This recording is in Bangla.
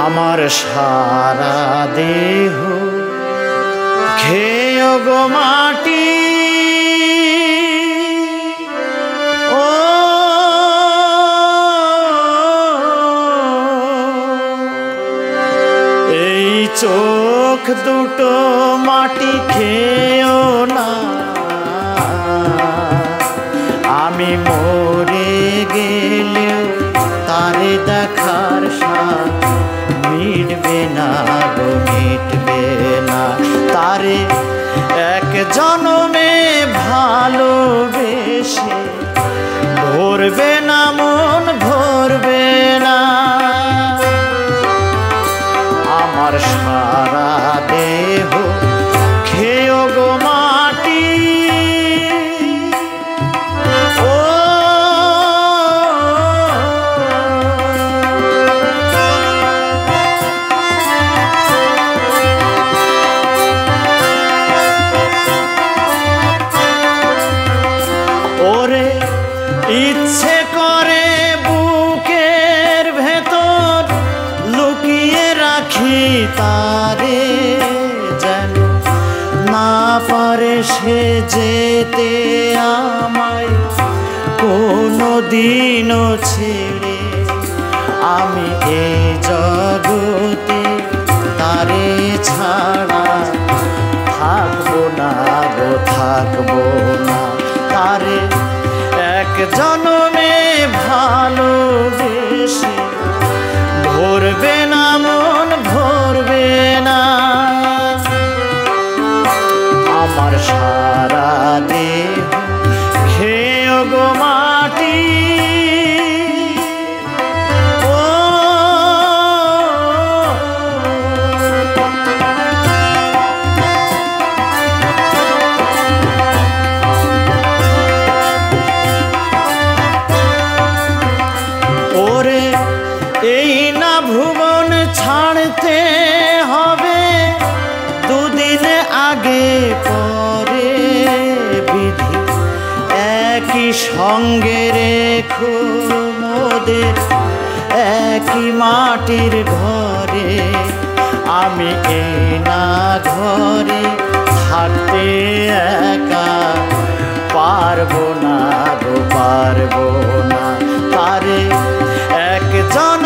আমার সারা দেহ খেয়ে গো মাটি, ও এই চোখ দুটো মাটি খেয়েও না, আমি মরে গেলেও তারে দেখার স্বাদ মিটবে না গো, মিটবে না। তারে এক জনমে ভালোবেসে ভরবে না মন, ভরবে না। আমার সারা দেহ খেয়ে গো মাটি, ও ওরে ইচ্ছে করে বুকের ভেতর লুকিয়ে রাখি তারে, যেন না পারে সে যেতে আমায় কোনো দিনও ছেড়ে। আমি এই জগতে তারে ছাড়া থাকবো না গো, থাকবো না। তারে এক জনমে ভালোবেসে ভরবে না মন, ভরবে না। আমার সারা দেহ খেয়ে গো মাটি, ও ওরে এই না ভুবন ছাড়তে হবে, দুদিন আগে পরে বিধি একই সঙ্গে রেখো মোদের একই মাটির ঘরে। আমি এই না ঘরে থাকতে একা পারবো না গো, পারবো না। তারে এক জন